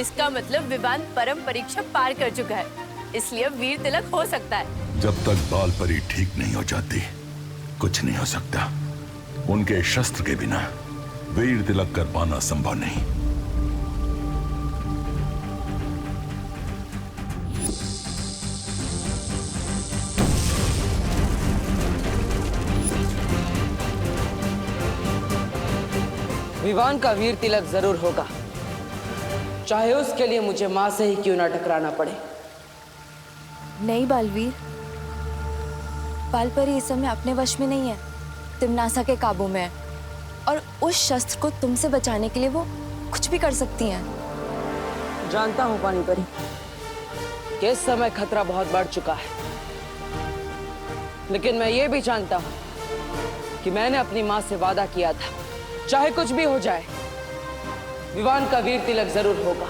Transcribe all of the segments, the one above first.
इसका मतलब विवान परम परीक्षा पार कर चुका है, इसलिए वीर तिलक हो सकता है। जब तक बाल परी ठीक नहीं हो जाती कुछ नहीं हो सकता। उनके शस्त्र के बिना वीर तिलक कर पाना संभव नहीं। विवान का वीर तिलक जरूर होगा, चाहे उसके लिए मुझे मां से ही क्यों ना टकराना पड़े। नहीं बालवीर, बालपरी इस समय अपने वश में नहीं है, तिम्नासा के काबू में है और उस शस्त्र को तुमसे बचाने के लिए वो कुछ भी कर सकती हैं। जानता हूं पानी परी कि इस समय खतरा बहुत बढ़ चुका है, लेकिन मैं ये भी जानता हूं कि मैंने अपनी मां से वादा किया था, चाहे कुछ भी हो जाए विवान का वीर तिलक जरूर होगा।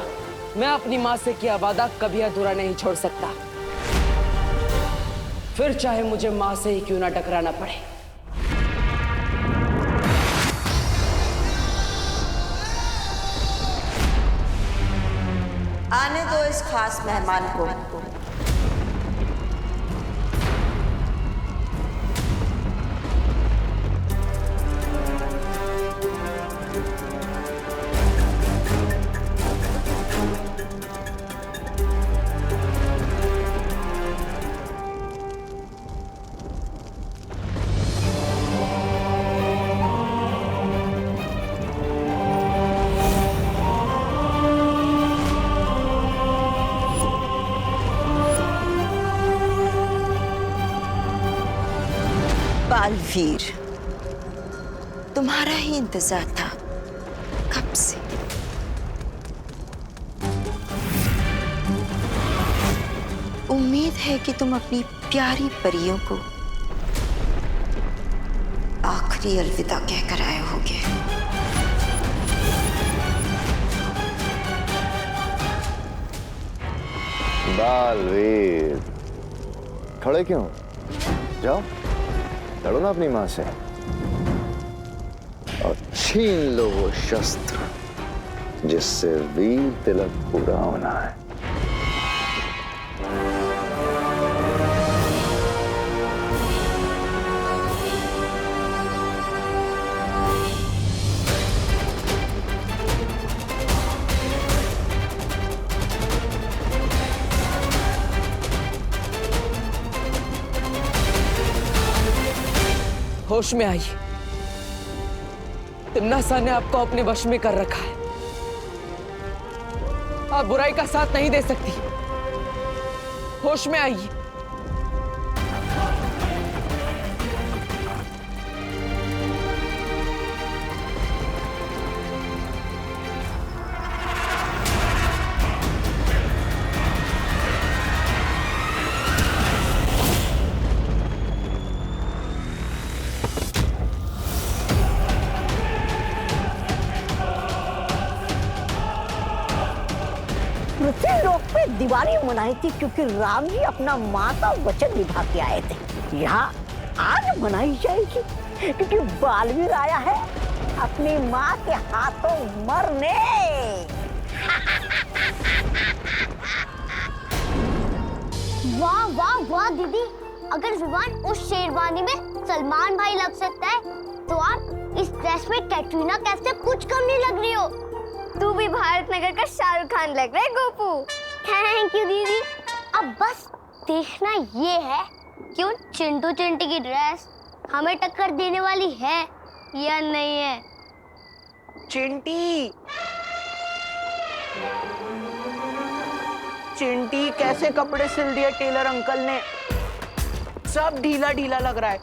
मैं अपनी मां से किया वादा कभी अधूरा नहीं छोड़ सकता, फिर चाहे मुझे मां से ही क्यों ना टकराना पड़े। आने दो इस खास मेहमान को। बालवीर, तुम्हारा ही इंतजार था कब से। उम्मीद है कि तुम अपनी प्यारी परियों को आखिरी अलविदा कहकर आए होगे। बालवीर, खड़े क्यों? जाओ लड़ो ना अपनी मां से और छीन लो वो शस्त्र जिससे वीर तिलक पूरा होना है। होश में आइए, तिम्नासा ने आपको अपने वश में कर रखा है। आप बुराई का साथ नहीं दे सकती। होश में आइए। पृथ्वी लोक पे दिवाली मनाई थी क्योंकि राम जी अपना माँ का वचन निभा के आए थे। यहाँ आज मनाई जाएगी क्योंकि बालवीर आया है अपनी माँ के हाथों मरने। वाह वाह वाह दीदी, अगर विवान उस शेरवानी में सलमान भाई लग सकता है तो आप इस ड्रेस में कैटरीना कैफ से कुछ कम नहीं लग रही हो। तू भी भारत नगर का शाहरुख खान लग रहा है गोपू। थैंक यू दीदी। अब बस देखना ये है कि उन चिंटू चिंटी की ड्रेस हमें टक्कर देने वाली है या नहीं है। चिंटी, चिंटी कैसे कपड़े सिल दिए टेलर अंकल ने, सब ढीला ढीला लग रहा है।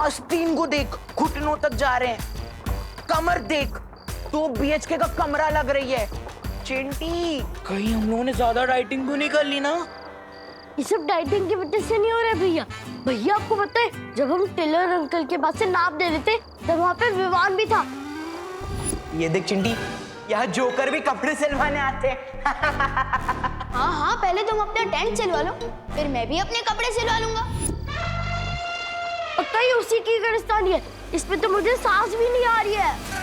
आस्तीन को देख, घुटनों तक जा रहे हैं। कमर देख, 2 BHK का कमरा लग रही है। चिंटी, कहीं हम लोगों ने ज्यादा डाइटिंग तो नहीं कर ली ना? ये सब डाइटिंग की वजह से नहीं हो रहा है भैया। भैया आपको पता है, जब हम टेलर अंकल के पास से नाप दे रहे थे तब वहाँ पे विवान भी था। ये देख चिंटी, यहाँ जोकर भी कपड़े सिलवाने आते हैं। हाँ हाँ, पहले तुम अपना टेंट सिलवा लो, फिर मैं भी अपने कपड़े सिलवा लूंगा। पक्का ही उसी की गिरफ्तारी है, इसमें तो मुझे सांस भी नहीं आ रही है।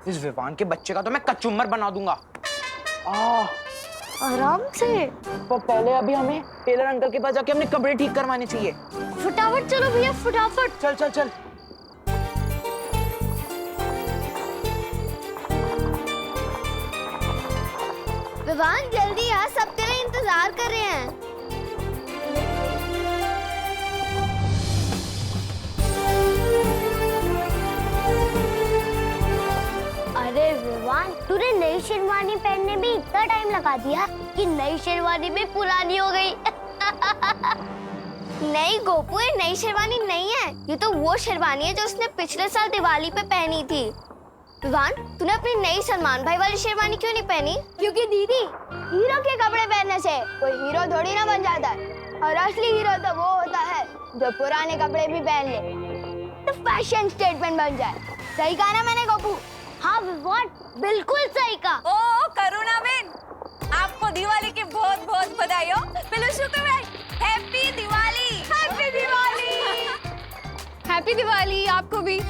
इस विवान के बच्चे का तो मैं कचुम्बर बना दूंगा। आराम से। पर पहले अभी हमें टेलर अंकल के पास जाके अपने कपड़े ठीक करवाने चाहिए। फटाफट चलो भैया, फटाफट। चल चल चल। विवान जल्दी आ, सब तेरा इंतजार कर रहे हैं। अरे विवान, तूने नई शेरवानी पहनने में इतना टाइम लगा दिया कि नई शेरवानी भी पुरानी हो गई। नहीं गोपू, ये नई शेरवानी नहीं है, ये तो वो शेरवानी है जो उसने पिछले साल दिवाली पे पहनी थी। विवान, तूने अपनी नई सलमान भाई वाली शेरवानी क्यों नहीं पहनी? क्योंकि दीदी, हीरो के कपड़े पहनने से कोई हीरो थोड़ी ना बन जाता है, और असली हीरो तो वो होता है जो पुराने कपड़े भी पहन ले, तो फैशन स्टेटमेंट बन जाए। सही कहा ना मैंने गोपू? हाँ विवान, बिल्कुल सही कहा। ओ करुणा बेन, आपको दिवाली की बहुत बहुत बधाई हो। पिलुशु को भाई, happy Diwali. Happy Diwali. Happy Diwali आपको भी।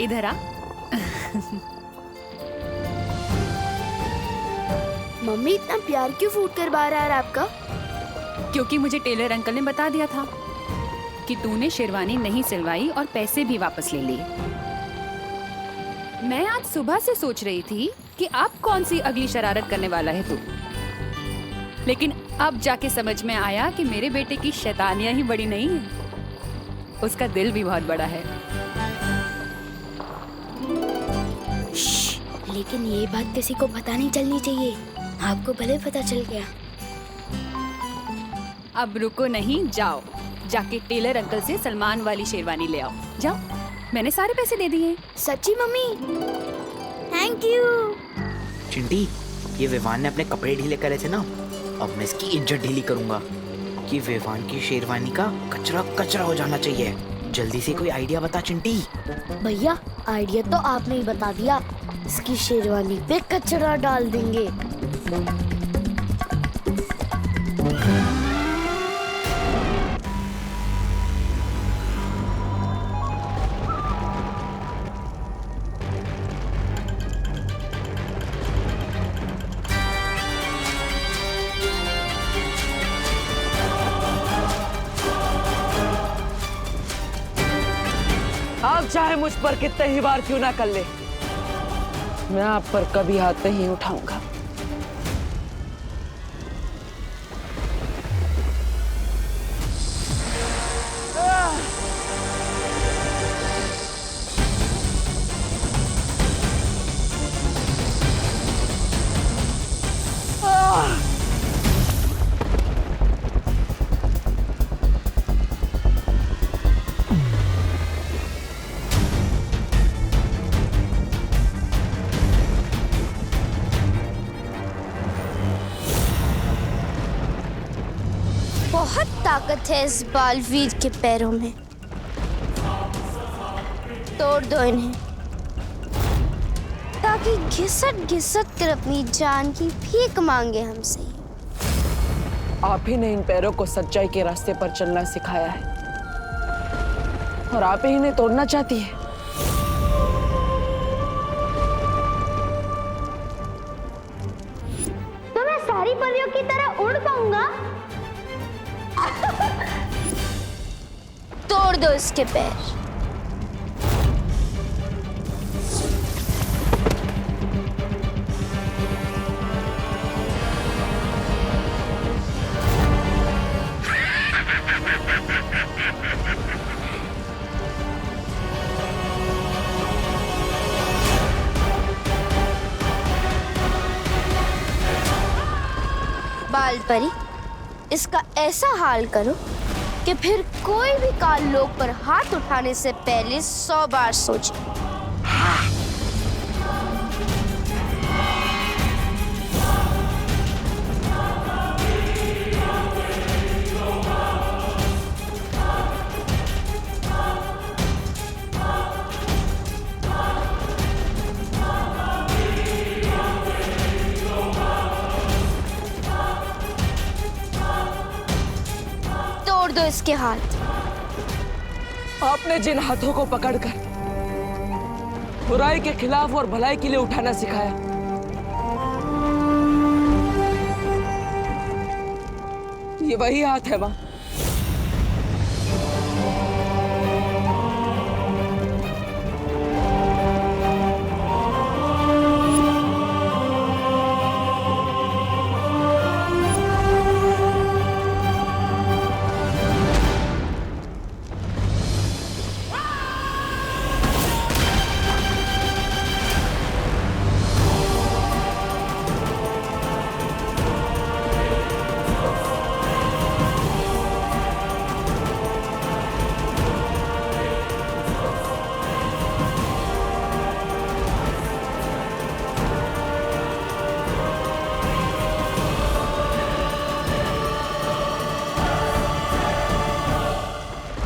इधर आ। मम्मी इतना प्यार क्यों फूट कर बाहर आ रहा है आपका? क्योंकि मुझे टेलर अंकल ने बता दिया था कि तूने शेरवानी नहीं सिलवाई और पैसे भी वापस ले लिए। मैं आज सुबह से सोच रही थी कि अब कौन सी अगली शरारत करने वाला है तू, लेकिन अब जाके समझ में आया कि मेरे बेटे की शैतानियां ही बड़ी नहीं है, उसका दिल भी बहुत बड़ा है। लेकिन ये बात किसी को पता नहीं चलनी चाहिए, आपको भले पता चल गया। अब रुको नहीं, जाओ जाके टेलर अंकल से सलमान वाली शेरवानी ले आओ। जाओ, मैंने सारे पैसे दे दिए। सच्ची मम्मी? Thank you. चिंटी, ये विवान ने अपने कपड़े ढीले करे थे ना, अब मैं इसकी इज्जत ढीली करूंगा कि विवान की शेरवानी का कचरा कचरा हो जाना चाहिए। जल्दी से कोई आइडिया बता चिंटी। भैया, आइडिया तो आपने ही बता दिया, इसकी शेरवानी पे कचरा डाल देंगे। आप चाहे मुझ पर कितने ही बार क्यों ना कर ले, मैं आप पर कभी हाथ नहीं उठाऊंगा। बहुत ताकत है इस बालवीर के पैरों में, तोड़ दो इन्हें ताकि घिसट घिसट कर अपनी जान की भीख मांगे हमसे। आप ही ने इन पैरों को सच्चाई के रास्ते पर चलना सिखाया है और आप ही इन्हें तोड़ना चाहती है। तो मैं सारी परियों की तरह उड़ पाऊंगा? तोड़ दो इसके पैर। बाल परी, इसका ऐसा हाल करो कि फिर कोई भी काल लोग पर हाथ उठाने से पहले 100 बार सोचे। उसके हाथ। आपने जिन हाथों को पकड़कर बुराई के खिलाफ और भलाई के लिए उठाना सिखाया, ये वही हाथ है मां।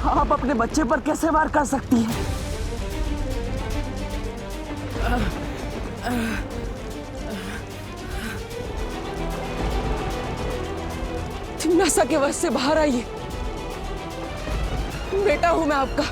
आप अपने बच्चे पर कैसे वार कर सकती हैं? तिम्नासा के वश से बाहर आइए। बेटा हूं मैं आपका।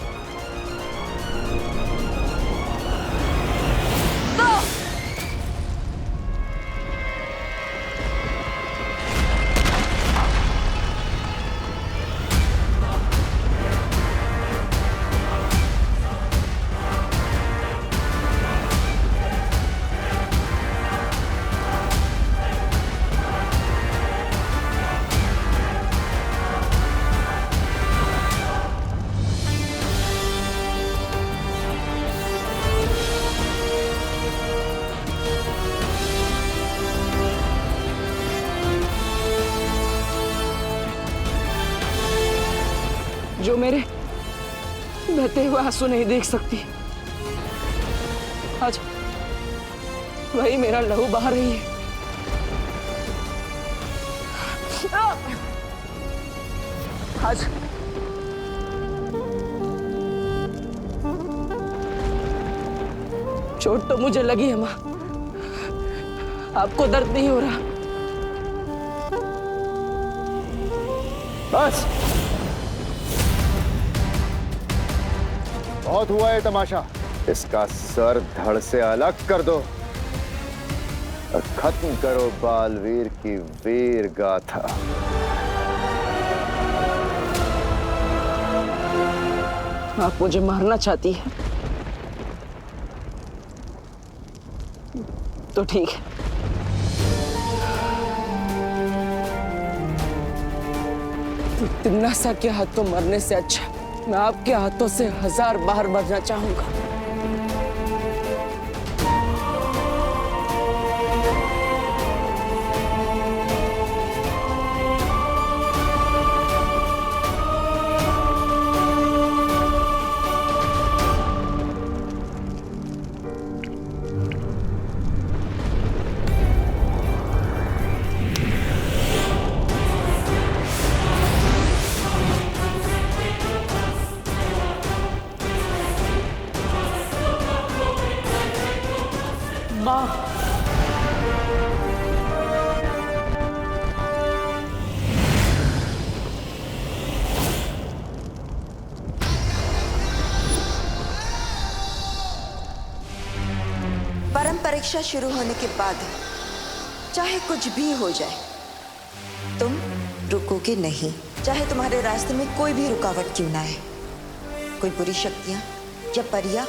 जो मेरे बहते हुए आंसू नहीं देख सकती, आज वही मेरा लहू बहा रही है। आज चोट तो मुझे लगी है मां, आपको दर्द नहीं हो रहा। बस, बहुत हुआ है तमाशा। इसका सर धड़ से अलग कर दो और खत्म करो बालवीर की वीर गाथा। आप मुझे मारना चाहती है तो ठीक है। तिम्नासा के हाथों मरने से अच्छा मैं आपके हाथों से 1000 बार मरना चाहूंगा। मां, परम परीक्षा शुरू होने के बाद चाहे कुछ भी हो जाए, तुम रुकोगे नहीं, चाहे तुम्हारे रास्ते में कोई भी रुकावट क्यों ना आए। कोई बुरी शक्तियां या परियां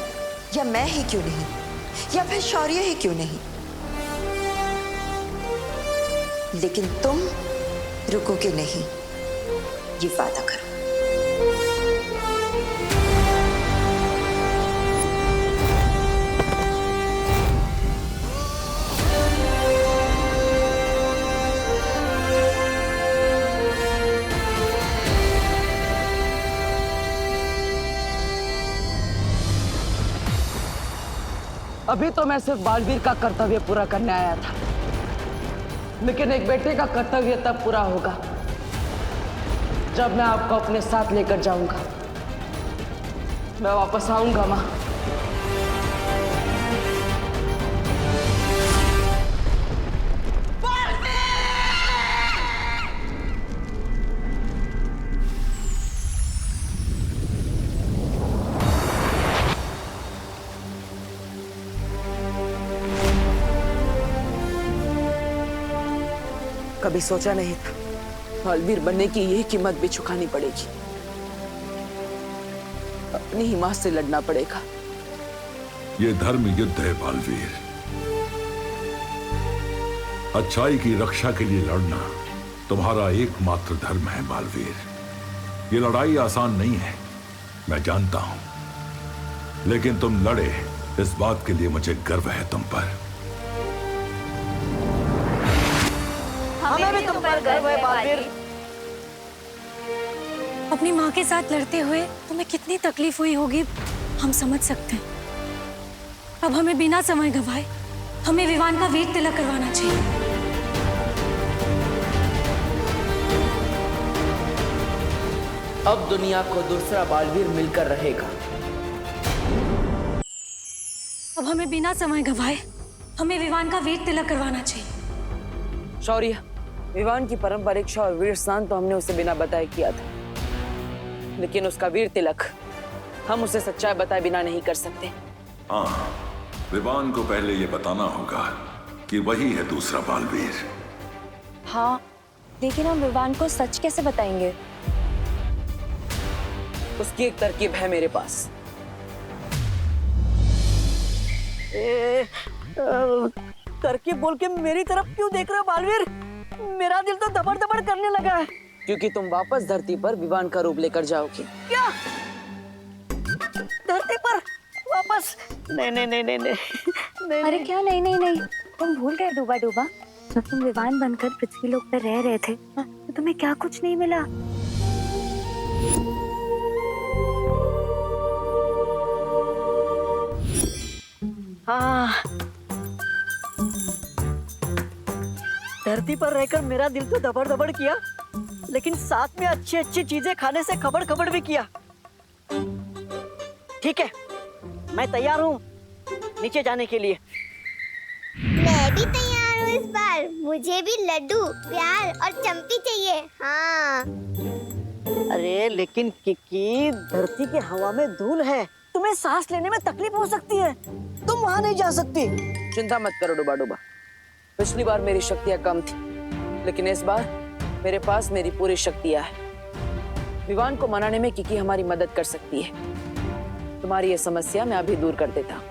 या मैं ही क्यों नहीं, या फिर शौर्य ही क्यों नहीं, लेकिन तुम रुकोगे नहीं, ये वादा करो। अभी तो मैं सिर्फ बालवीर का कर्तव्य पूरा करने आया था, लेकिन एक बेटे का कर्तव्य तब पूरा होगा जब मैं आपको अपने साथ लेकर जाऊंगा। मैं वापस आऊंगा मां। कभी सोचा नहीं था बालवीर बनने की यही कीमत भी चुकानी पड़ेगी। अपनी ही मां से लड़ना पड़ेगा। ये धर्म युद्ध है बालवीर। अच्छाई की रक्षा के लिए लड़ना तुम्हारा एकमात्र धर्म है बालवीर। ये लड़ाई आसान नहीं है, मैं जानता हूं, लेकिन तुम लड़े, इस बात के लिए मुझे गर्व है तुम पर। हमें भी तुम पर गर्व है बालवीर। अपनी माँ के साथ लड़ते हुए तुम्हें कितनी तकलीफ हुई होगी हम समझ सकते हैं। अब हमें बिना समय गंवाए हमें विवान का वीर तिलक करवाना चाहिए। अब दुनिया को दूसरा बालवीर मिलकर रहेगा। अब हमें बिना समय गंवाए हमें विवान का वीर तिलक करवाना चाहिए। शौर्य, विवान की पारंपरिक और वीर स्नान तो हमने उसे बिना बताए किया था, लेकिन उसका वीर तिलक हम उसे सच्चाई बताए बिना नहीं कर सकते। हाँ, विवान को पहले ये बताना होगा कि वही है दूसरा बालवीर। हाँ, लेकिन हम विवान को सच कैसे बताएंगे? उसकी एक तरकीब है मेरे पास। तरकीब बोल के मेरी तरफ क्यों देख रहे हो बालवीर? मेरा दिल तो धबड़ धबड़ करने लगा है। क्योंकि तुम वापस धरती पर विवान का रूप लेकर जाओगी। क्या? धरती पर वापस? नहीं नहीं नहीं नहीं नहीं। अरे क्या नहीं नहीं नहीं, तुम भूल गए डूबा डूबा, जब तुम विवान बनकर पृथ्वी लोक पर रह रहे थे तो तुम्हें क्या कुछ नहीं मिला? हाँ, धरती पर रहकर मेरा दिल तो धबड़ धबड़ किया, लेकिन साथ में अच्छी अच्छी चीजें खाने से खबड़ खबड़ भी किया। ठीक है, मैं तैयार हूँ नीचे जाने के लिए। मैं भी तैयार हूँ इस बार। मुझे भी लड्डू, प्यार और चंपी चाहिए। हाँ। अरे लेकिन किकी, धरती की हवा में धूल है, तुम्हें सांस लेने में तकलीफ हो सकती है, तुम वहाँ नहीं जा सकती। चिंता मत करो डूबा डूबा, पिछली बार मेरी शक्तियां कम थी, लेकिन इस बार मेरे पास मेरी पूरी शक्तियां हैं। विवान को मनाने में किकी हमारी मदद कर सकती है। तुम्हारी ये समस्या मैं अभी दूर कर देता हूँ।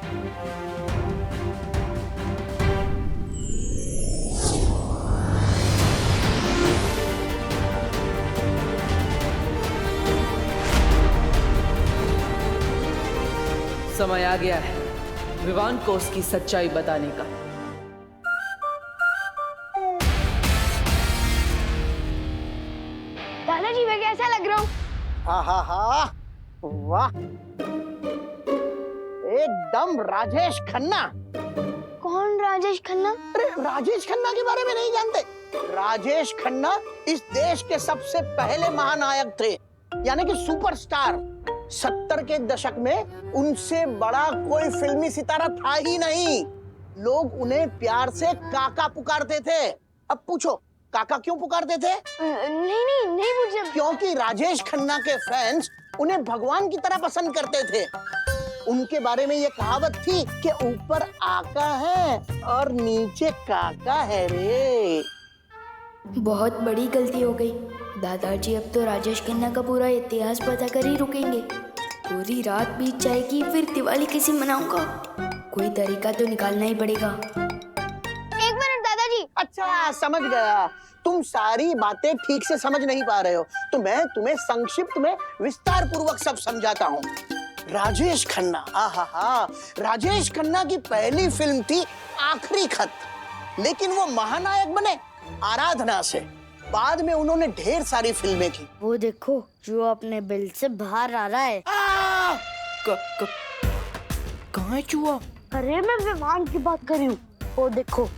समय आ गया है विवान को उसकी सच्चाई बताने का। दादाजी मैं कैसा लग रहा हूँ? हाँ हाँ हाँ, वाह, एकदम राजेश खन्ना। कौन राजेश खन्ना? अरे राजेश खन्ना के बारे में नहीं जानते? राजेश खन्ना इस देश के सबसे पहले महानायक थे, यानी कि सुपरस्टार। 70 के दशक में उनसे बड़ा कोई फिल्मी सितारा था ही नहीं। लोग उन्हें प्यार से काका पुकारते थे। अब पूछो काका क्यों पुकारते थे? नहीं मुझे। क्योंकि राजेश खन्ना के फैंस उन्हें भगवान की तरह पसंद करते थे। उनके बारे में ये कहावत थी कि ऊपर आका है और नीचे काका है रे। बहुत बड़ी गलती हो गई दादाजी। अब तो राजेश खन्ना का पूरा इतिहास पता कर ही रुकेंगे। पूरी रात बीत जाएगी, फिर दिवाली कैसे मनाऊंगा? कोई तरीका तो निकालना ही पड़ेगा। एक मिनट दादाजी। अच्छा समझ गया, तुम सारी बातें ठीक से समझ नहीं पा रहे हो, तो मैं तुम्हें संक्षिप्त में विस्तार पूर्वक सब समझाता हूँ। राजेश खन्ना, आहा, राजेश खन्ना की पहली फिल्म थी आखिरी खत, लेकिन वो महानायक बने आराधना से। बाद में उन्होंने ढेर सारी फिल्में की। वो देखो जो अपने बिल से बाहर आ रहा है। कहाँ है चूहा? अरे मैं विमान की बात कर रही हूँ। वो देखो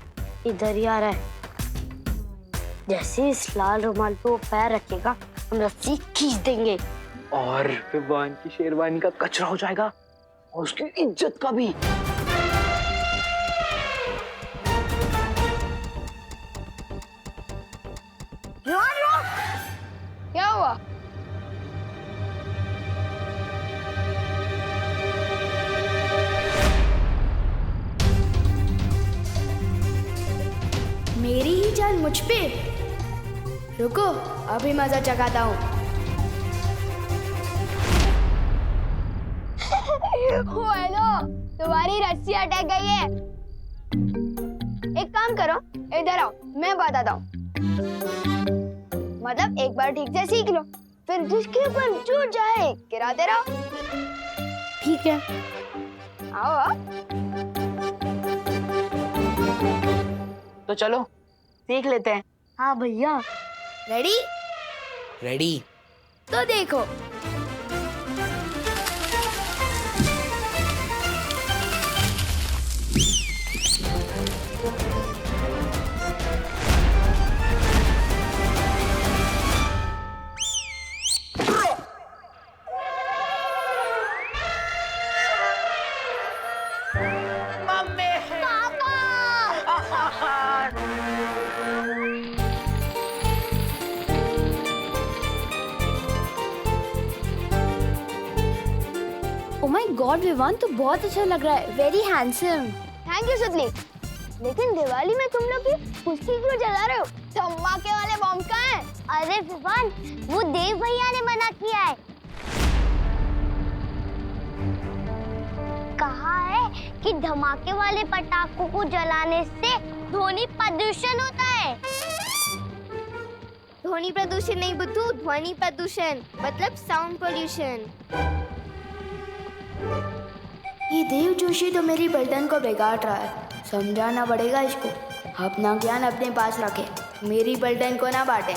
इधर ही आ रहा है। जैसे इस लाल रुमाल पे वो पैर रखेगा हम रस्सी खींच देंगे और विवान की शेरवानी का कचरा हो जाएगा और उसकी इज्जत का भी। क्या हुआ? मेरी ही जान मुझ पे? रुको, अभी मजा चखाता हूँ। हेलो, तुम्हारी रस्सी अटक गई है। एक काम करो, इधर आओ, मैं बताता हूँ। मतलब एक बार ठीक से सीख लो, फिर जिसके ऊपर जो जाए गिराते रहो। ठीक है, आओ। तो चलो सीख लेते हैं। हाँ भैया। रेडी? रेडी। तो देखो। ओह माय गॉड विवान, तो बहुत अच्छा लग रहा है। Very handsome. थैंक यू सुतली। लेकिन दिवाली में तुम लोग की फुसकी क्यों जला रहे हो? धमाके वाले बम कहाँ हैं? अरे विवान, वो देव भैया ने मना किया है। कहा है कि धमाके वाले पटाखों को जलाने से ध्वनि प्रदूषण होता है। ध्वनि प्रदूषण नहीं बुद्धू, ध्वनि प्रदूषण मतलब साउंड पोल्यूशन। ये देव जोशी तो मेरी बल्टन को बिगाड़ रहा है। समझाना पड़ेगा इसको। अपना ज्ञान अपने पास रखे, मेरी बल्टन को ना बांटे।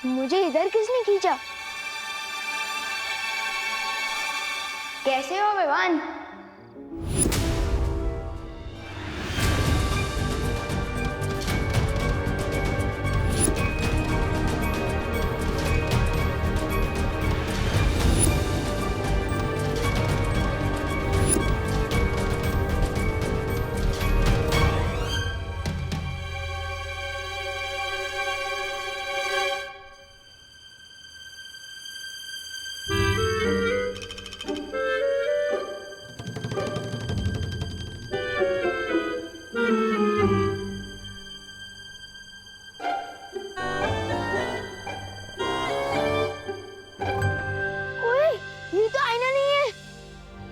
मुझे इधर किसने खींचा? कैसे हो विवान?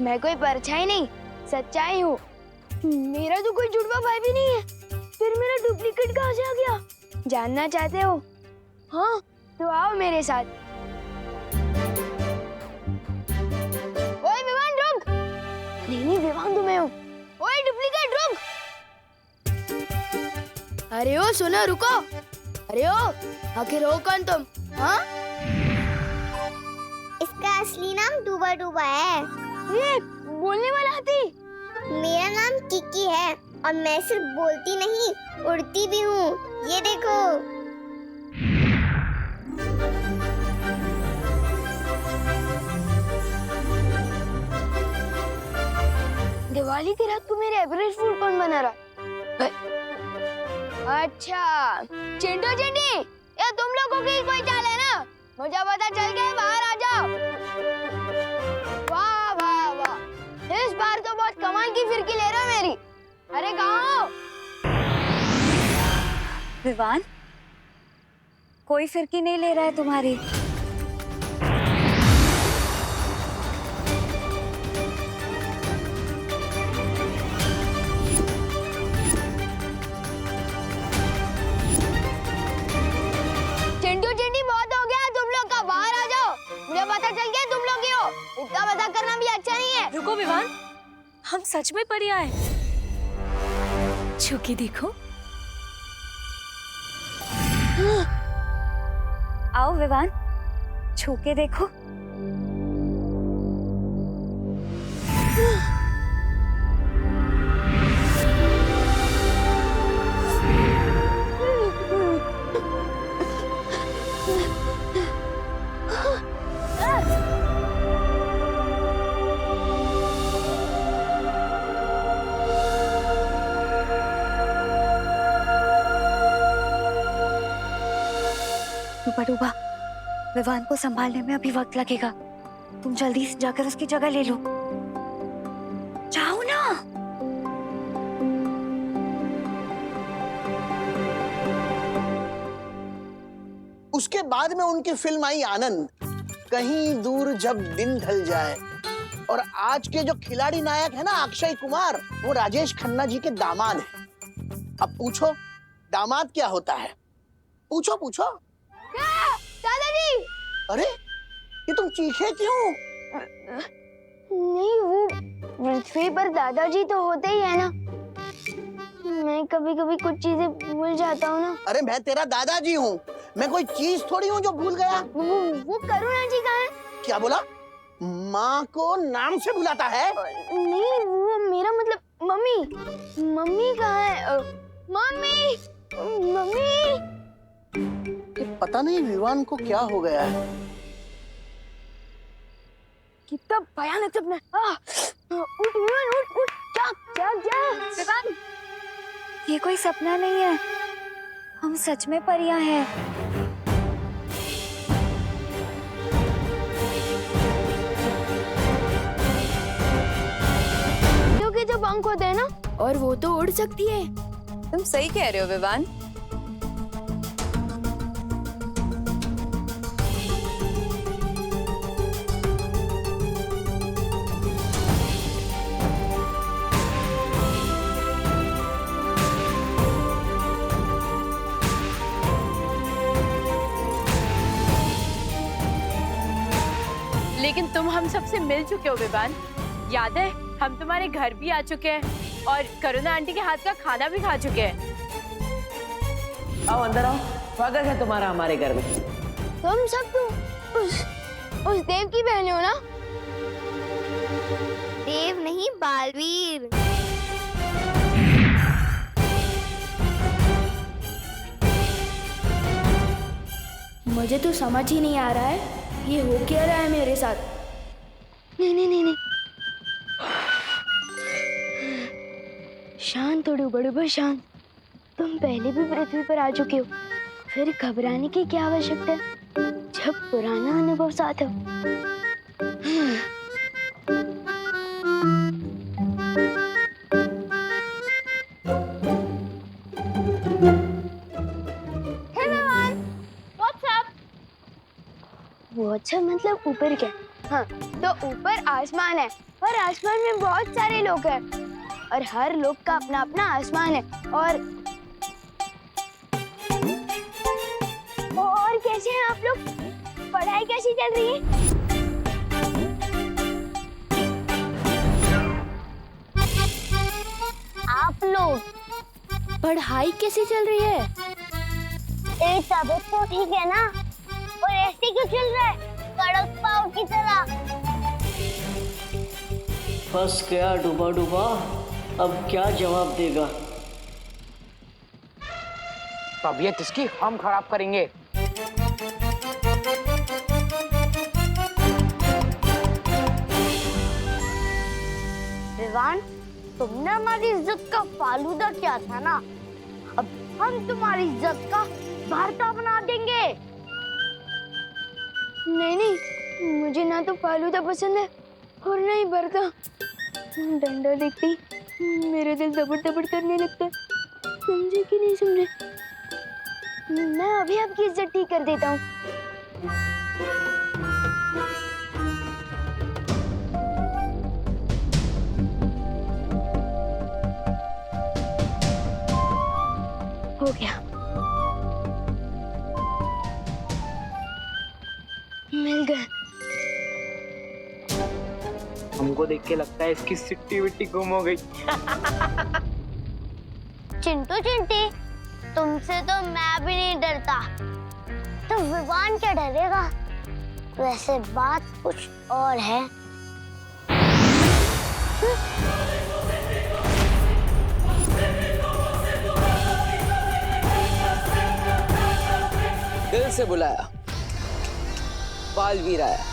मैं कोई परछाई नहीं, सच्चाई हूँ। मेरा तो कोई जुड़वा भाई भी नहीं है, फिर मेरा डुप्लीकेट कहाँ से आ गया? जानना चाहते हो? हाँ, तो आओ मेरे साथ। ओए विवान रुक! नहीं विवान तो मैं हूँ। ओए डुप्लीकेट रुक! अरे ओ सुनो, रुको। अरे ओ, आखिर हो कौन तुम? हाँ? इसका असली नाम डूबा डूबा है। ये बोलने वाला हाथी? मेरा नाम किकी है और मैं सिर्फ बोलती नहीं, उड़ती भी हूँ। ये देखो। दिवाली की रात को मेरे एवरेज फूड कौन बना रहा? अच्छा, चिंटू चिंटी, ये तुम लोगों की कोई चाल है ना? मुझे पता चल गया, बाहर आ जाओ। वाह वाह वाह, इस बार तो बहुत कमाल की फिरकी ले रहे हो मेरी। अरे कहाँ हो? विवान, कोई फिरकी नहीं ले रहा है तुम्हारी। चिंटू चिंटी, बहुत हो गया तुम लोग का, बाहर आ जाओ। मुझे पता चल गया तुम लोग ही हो। इतना मजाक करना भी अच्छा नहीं है। रुको विवान, हम सच में परियां हैं। छू के देखो। आओ विवान, छू के देखो। डूबा डूबा, विवान को संभालने में अभी वक्त लगेगा। तुम जल्दी से जाकर उसकी जगह ले लो। जाओ ना। उसके बाद में उनकी फिल्म आई आनंद, कहीं दूर जब दिन ढल जाए। और आज के जो खिलाड़ी नायक है ना अक्षय कुमार, वो राजेश खन्ना जी के दामाद हैं। अब पूछो दामाद क्या होता है? पूछो पूछो। दादाजी। अरे ये तुम चीखे क्यों? नहीं, वो पृथ्वी पर दादाजी तो होते ही है ना। मैं कभी कभी कुछ चीजें भूल जाता हूँ ना। अरे मैं तेरा दादाजी हूँ, मैं कोई चीज थोड़ी हूँ जो भूल गया। वो करुणा जी कहाँ है? क्या बोला? माँ को नाम से बुलाता है? नहीं, वो मेरा मतलब मम्मी। मम्मी कहाँ है? Mummy, mummy. पता नहीं विवान को क्या हो गया है। कितना भयानक सपना। उठ विवान, उठ उठ, जाग जाग जाग। विवान, ये कोई सपना नहीं है, हम सच में परियां हैं। क्योंकि जो पंख होते हैं ना, और वो तो उड़ सकती है। तुम सही कह रहे हो विवान। लेकिन तुम हम सबसे मिल चुके हो विवान। याद है, हम तुम्हारे घर भी आ चुके हैं और करुणा आंटी के हाथ का खाना भी खा चुके हैं। आओ अंदर आओ, स्वागत है तुम्हारा हमारे घर में। तुम सब तो उस देव की बहन हो ना? देव नहीं, बालवीर। मुझे तो समझ ही नहीं आ रहा है ये हो क्या रहा है मेरे साथ। नहीं नहीं नहीं नहीं, शांत हो डूबा डूबा, शांत। तुम पहले भी पृथ्वी पर आ चुके हो, फिर घबराने की क्या आवश्यकता है जब पुराना अनुभव साथ हो। अच्छा मतलब ऊपर क्या? हाँ, तो ऊपर आसमान है और आसमान में बहुत सारे लोग हैं और हर लोग का अपना अपना आसमान है। और कैसे हैं आप लोग? पढ़ाई कैसी चल रही है? आप लोग पढ़ाई कैसी चल रही है? तबीयत तो ठीक है ना? और ऐसे क्यों चल रहा है कड़क पाव की तरह? फंस गया डूबा डूबा, अब क्या जवाब देगा? तबीयत इसकी हम खराब करेंगे। विवान, तुमने हमारी इज्जत का फालूदा किया था ना, अब हम तुम्हारी इज्जत का भरता बना देंगे। नहीं नहीं, मुझे ना तो फालूदा पसंद है और ना ही भरता। डंडा देखती मेरे दिल दबड़ दबड़ करने लगता है। समझे कि नहीं समझे? मैं अभी आपकी इज्जत ठीक कर देता हूँ। हो गया, मिल गए। हमको देख के लगता है इसकी सिट्टी विट्टी गुम हो गई। चिंटू चिंटी, तुमसे तो मैं भी नहीं डरता, तो विवान क्या डरेगा? वैसे बात कुछ और है। दिल से बुलाया, बालवीर आया।